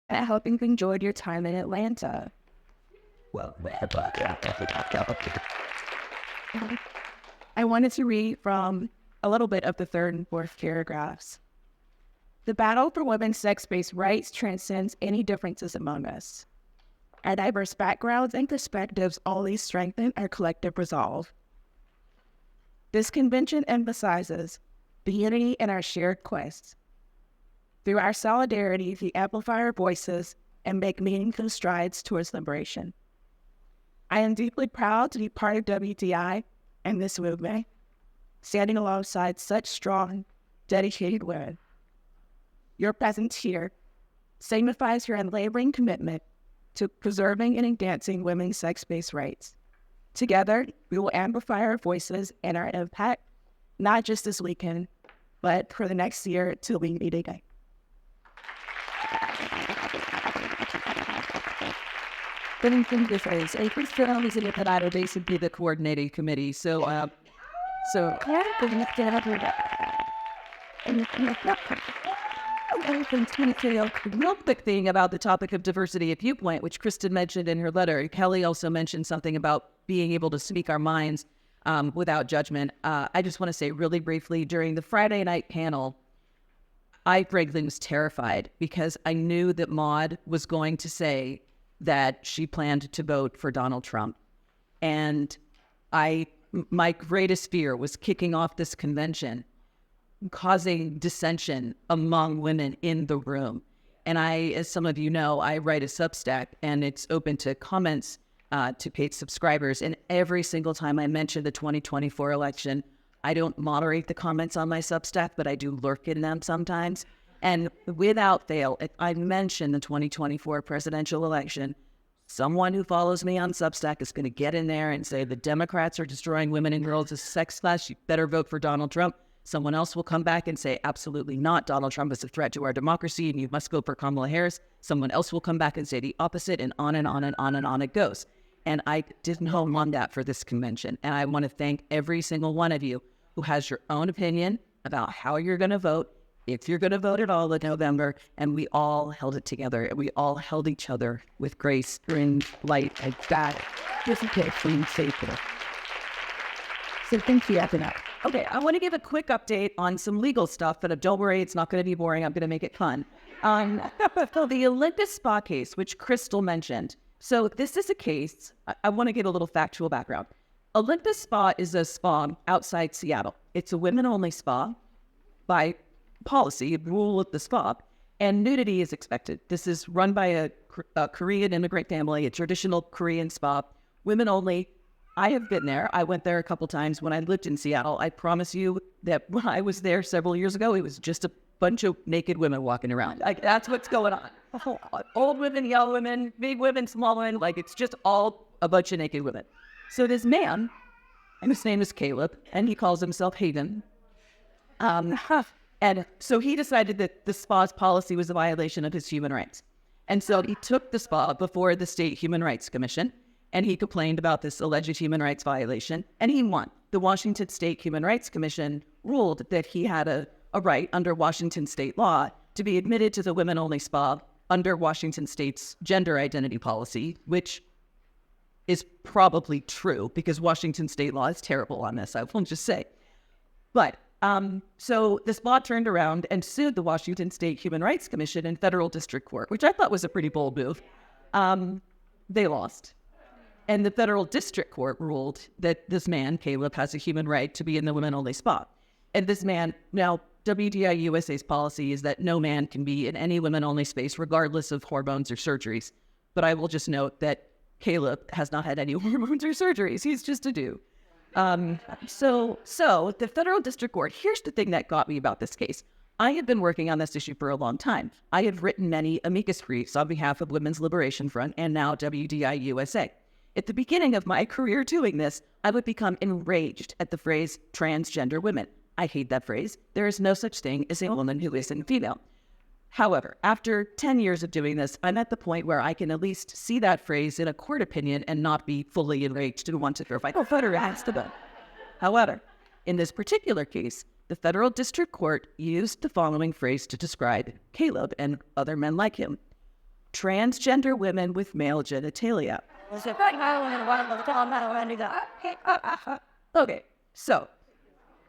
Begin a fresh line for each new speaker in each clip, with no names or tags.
and I hope you've enjoyed your time in Atlanta.
Well,
I wanted to read from a little bit of the third and fourth paragraphs. The battle for women's sex-based rights transcends any differences among us. Our diverse backgrounds and perspectives only strengthen our collective resolve. This convention emphasizes the unity in our shared quest. Through our solidarity, we amplify our voices and make meaningful strides towards liberation. I am deeply proud to be part of WDI and this movement, standing alongside such strong, dedicated women. Your presence here signifies your unwavering commitment to preserving and advancing women's sex-based rights. Together, we will amplify our voices and our impact, not just this weekend, but for the next year till we meet again.
Basically the coordinating committee. Real quick thing about the topic of diversity of viewpoint, which Kristen mentioned in her letter. Kelly also mentioned something about being able to speak our minds without judgment. I just want to say really briefly, during the Friday night panel, I frankly was terrified because I knew that Maude was going to say that she planned to vote for Donald Trump. And my greatest fear was kicking off this convention, causing dissension among women in the room. And as some of you know, I write a Substack and it's open to comments to paid subscribers. And every single time I mention the 2024 election, I don't moderate the comments on my Substack, but I do lurk in them sometimes. And without fail, if I mention the 2024 presidential election, someone who follows me on Substack is going to get in there and say the Democrats are destroying women and girls as sex slash, you better vote for Donald Trump. Someone else will come back and say, absolutely not. Donald Trump is a threat to our democracy and you must vote for Kamala Harris. Someone else will come back and say the opposite, and on and on and on and on it goes. And I didn't want that for this convention. And I want to thank every single one of you who has your own opinion about how you're going to vote, if you're going to vote at all in November. And we all held it together, and we all held each other with grace and light and that. Just in case we safety. So thank you, Ethna. Okay, I want to give a quick update on some legal stuff, but don't worry, it's not going to be boring. I'm going to make it fun. So the Olympus Spa case, which Crystal mentioned. So this is a case, I want to give a little factual background. Olympus Spa is a spa outside Seattle. It's a women-only spa by policy, rule of the spa, and nudity is expected. This is run by a Korean immigrant family, a traditional Korean spa, women only. I have been there. I went there a couple times when I lived in Seattle. I promise you that when I was there several years ago, it was just a bunch of naked women walking around. That's what's going on. Old women, young women, big women, small women, it's just all a bunch of naked women. So this man, and his name is Caleb, and he calls himself Hayden. And so he decided that the spa's policy was a violation of his human rights. And so he took the spa before the State Human Rights Commission, and he complained about this alleged human rights violation, and he won. The Washington State Human Rights Commission ruled that he had a right under Washington state law to be admitted to the women-only spa under Washington state's gender identity policy, which is probably true because Washington state law is terrible on this, I will just say. But so the spa turned around and sued the Washington State Human Rights Commission in federal district court, which I thought was a pretty bold move. They lost. And the federal district court ruled that this man, Caleb, has a human right to be in the women-only spa. And this man, now WDI USA's policy is that no man can be in any women-only space regardless of hormones or surgeries. But I will just note that Caleb has not had any hormones or surgeries. He's just a dude. So the federal district court, here's the thing that got me about this case. I had been working on this issue for a long time. I had written many amicus briefs on behalf of Women's Liberation Front and now WDI USA. At the beginning of my career doing this, I would become enraged at the phrase transgender women. I hate that phrase. There is no such thing as a woman who isn't female. However, after 10 years of doing this, I'm at the point where I can at least see that phrase in a court opinion and not be fully enraged and want to verify. Oh, federal has to be. However, in this particular case, the federal district court used the following phrase to describe Caleb and other men like him. transgender women with male genitalia. Okay, so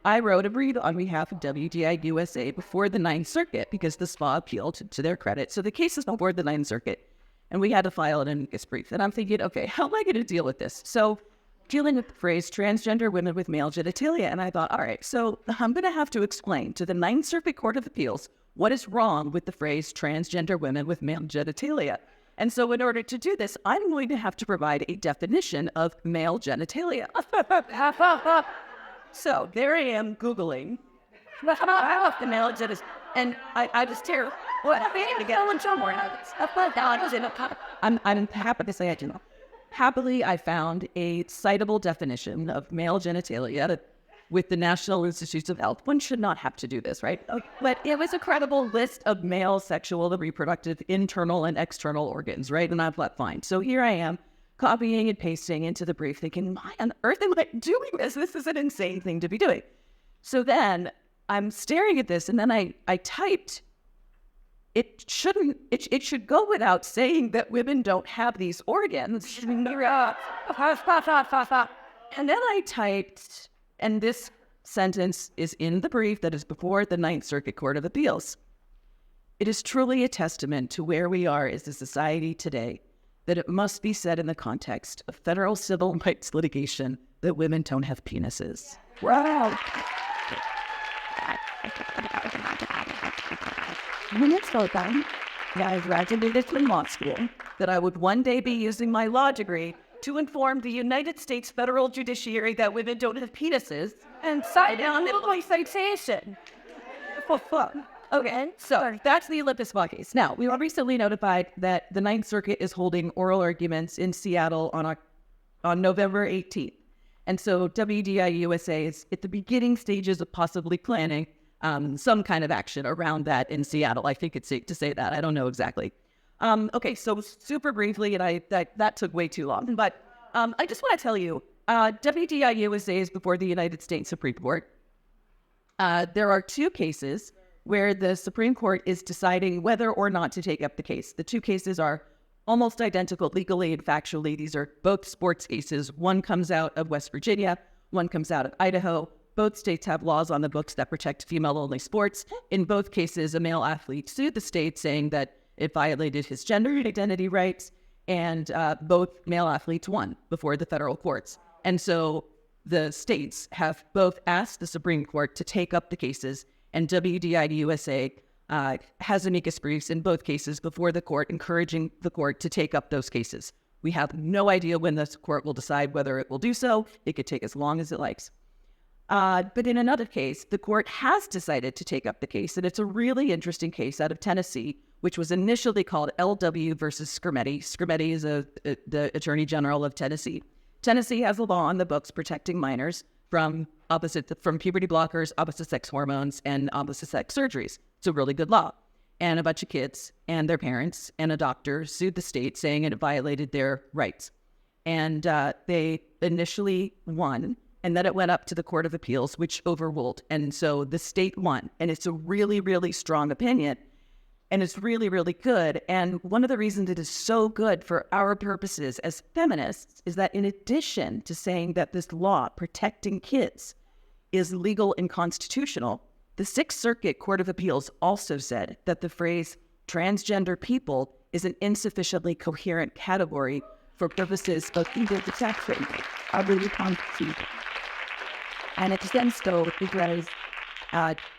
I wrote a brief on behalf of WDI USA before the Ninth Circuit because the SPA appealed to their credit. So the case is before the Ninth Circuit, and we had to file an amicus brief. And I'm thinking, okay, how am I going to deal with this? So dealing with the phrase transgender women with male genitalia. And I thought, all right, so I'm going to have to explain to the Ninth Circuit Court of Appeals what is wrong with the phrase transgender women with male genitalia. And so in order to do this, I'm going to have to provide a definition of male genitalia. So there I am Googling the male genitalia. And I just tear. I'm happy to say I do know. Happily, I found a citable definition of male genitalia with the National Institutes of Health. One should not have to do this, right? But it was a credible list of male sexual and reproductive internal and external organs, right? And I thought, fine. So here I am copying and pasting into the brief thinking, why on earth am I doing this? This is an insane thing to be doing. So then I'm staring at this and then I typed, it should go without saying that women don't have these organs. And then I typed, and this sentence is in the brief that is before the Ninth Circuit Court of Appeals. It is truly a testament to where we are as a society today that it must be said in the context of federal civil rights litigation that women don't have penises. Wow. When it's so done, I graduated from law school, that I would one day be using my law degree to inform the United States federal judiciary that women don't have penises and cite down Illinois citation. Okay, so that's the Olympus Spa case. Now, we were recently notified that the Ninth Circuit is holding oral arguments in Seattle on November 18th. And so WDI USA is at the beginning stages of possibly planning some kind of action around that in Seattle. I think it's safe to say that. I don't know exactly. Okay, so super briefly, and that took way too long, but I just want to tell you, WDI USA is before the United States Supreme Court. There are two cases where the Supreme Court is deciding whether or not to take up the case. The two cases are almost identical legally and factually. These are both sports cases. One comes out of West Virginia, one comes out of Idaho. Both states have laws on the books that protect female-only sports. In both cases, a male athlete sued the state saying that it violated his gender identity rights, and both male athletes won before the federal courts. And so the states have both asked the Supreme Court to take up the cases, and WDI USA has amicus briefs in both cases before the court, encouraging the court to take up those cases. We have no idea when the court will decide whether it will do so. It could take as long as it likes. But in another case, the court has decided to take up the case, and it's a really interesting case out of Tennessee, which was initially called LW versus Skrmetti. Skrmetti is the Attorney General of Tennessee. Tennessee has a law on the books protecting minors from puberty blockers, opposite-sex hormones, and opposite-sex surgeries. It's a really good law. And a bunch of kids and their parents and a doctor sued the state saying it violated their rights. And they initially won, and then it went up to the Court of Appeals, which overruled. And so the state won. And it's a really, really strong opinion. And it's really, really good. And one of the reasons it is so good for our purposes as feminists is that in addition to saying that this law protecting kids is legal and constitutional, the Sixth Circuit Court of Appeals also said that the phrase transgender people is an insufficiently coherent category for purposes of legal protection of the Constitution. And it then so because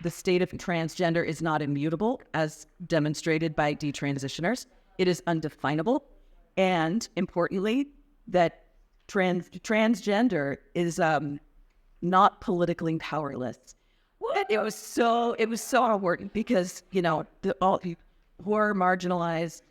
the state of transgender is not immutable, as demonstrated by detransitioners. It is undefinable. And importantly, that transgender is not politically powerless. It was so important because, you know, all who are marginalized,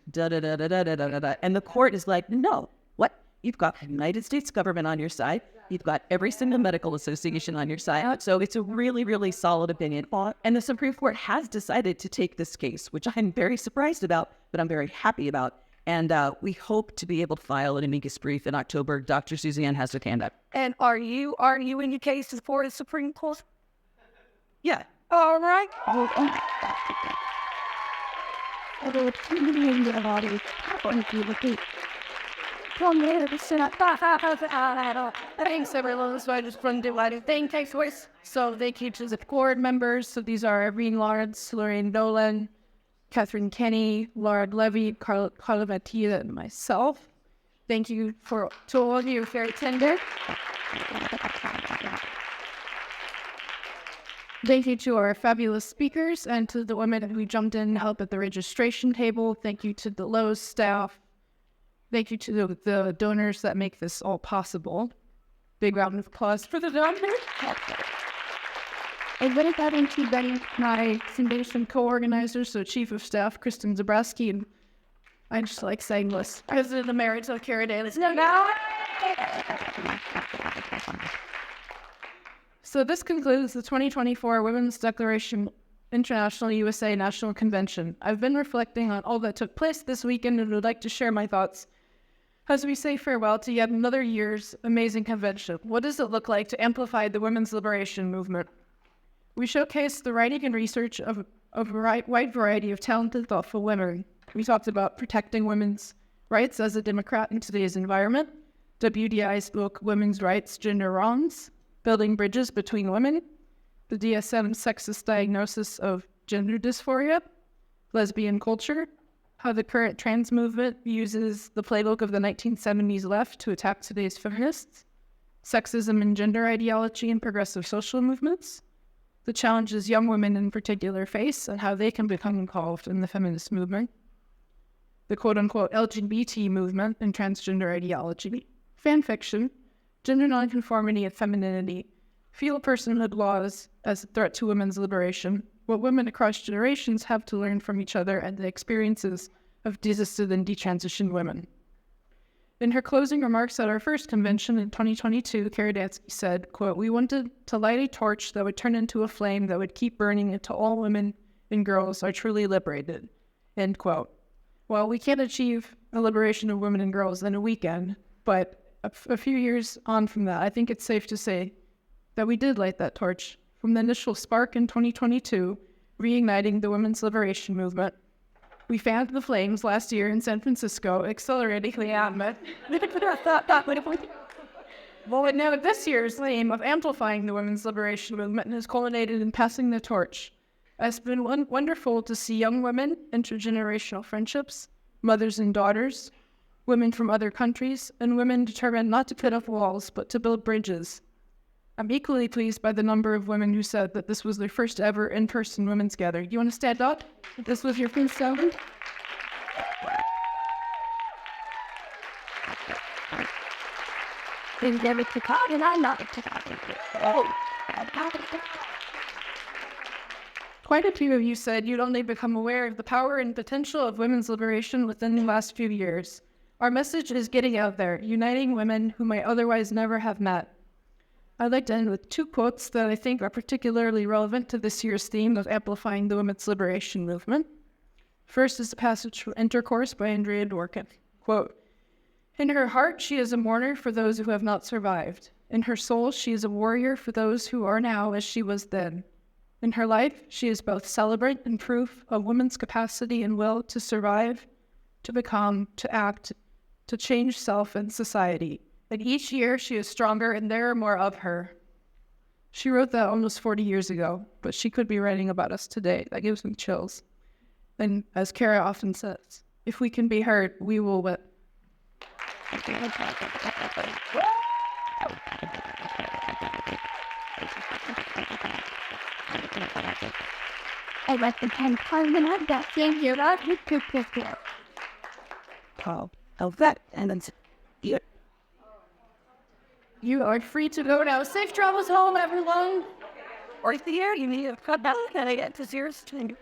and the court is like, no, what? You've got the United States government on your side. You've got every single medical association on your side. So it's a really, really solid opinion. And the Supreme Court has decided to take this case, which I'm very surprised about, but I'm very happy about. And we hope to be able to file an amicus brief in October. Dr. Suzanne has her hand up.
And are you arguing your case before the Supreme Court?
Yeah.
All right. Thanks, everyone. So I just run divided. Thank you. So thank you to the board members. So these are Irene Lawrence, Lorraine Nolan, Catherine Kenny, Laura Levy, Carla Mattia, and myself. Thank you to all of you for attending. Thank you to our fabulous speakers and to the women who jumped in and helped at the registration table. Thank you to the Lowe's staff. Thank you to the donors that make this all possible. Big round of applause for the donors. And then that into my foundation co-organizers, so Chief of Staff Kristen Zabrowski, and I just like saying this, President Emeritus Kara Daly. So this concludes the 2024 Women's Declaration International USA National Convention. I've been reflecting on all that took place this weekend and would like to share my thoughts as we say farewell to yet another year's amazing convention. What does it look like to amplify the women's liberation movement? We showcased the writing and research of a wide variety of talented, thoughtful women. We talked about protecting women's rights as a Democrat in today's environment, WDI's book, Women's Rights, Gender Wrongs, Building Bridges Between Women, the DSM sexist diagnosis of gender dysphoria, lesbian culture, how the current trans movement uses the playbook of the 1970s left to attack today's feminists, sexism and gender ideology and progressive social movements, the challenges young women in particular face and how they can become involved in the feminist movement, the quote-unquote LGBT movement and transgender ideology, fan fiction, gender nonconformity and femininity, fetal personhood laws as a threat to women's liberation, what women across generations have to learn from each other, and the experiences of desisted and detransitioned women. In her closing remarks at our first convention in 2022, Kara Dansky said, quote, "We wanted to light a torch that would turn into a flame that would keep burning until all women and girls are truly liberated," end quote. Well, we can't achieve the liberation of women and girls in a weekend, but a few years on from that, I think it's safe to say that we did light that torch. From the initial spark in 2022, reigniting the women's liberation movement, we fanned the flames last year in San Francisco, accelerating the movement. Well, now this year's aim of amplifying the women's liberation movement has culminated in passing the torch. It's been wonderful to see young women, intergenerational friendships, mothers and daughters, women from other countries, and women determined not to put up walls, but to build bridges. I'm equally pleased by the number of women who said that this was their first ever in-person women's gathering. You want to stand up? This was your first ever? Quite a few of you said you'd only become aware of the power and potential of women's liberation within the last few years. Our message is getting out there, uniting women who might otherwise never have met. I'd like to end with two quotes that I think are particularly relevant to this year's theme of amplifying the women's liberation movement. First is a passage from Intercourse by Andrea Dworkin. Quote, "In her heart, she is a mourner for those who have not survived. In her soul, she is a warrior for those who are now as she was then. In her life, she is both celebrant and proof of women's capacity and will to survive, to become, to act, to change self and society. And each year she is stronger and there are more of her." She wrote that almost 40 years ago, but she could be writing about us today. That gives me chills. And as Kara often says, if we can be heard, we will win.
I like the pen card and I've got thing here.
Paul, that, and then
You are free to go now. Safe travels home, everyone.
Or the air, you need to cut down and I get to 0 to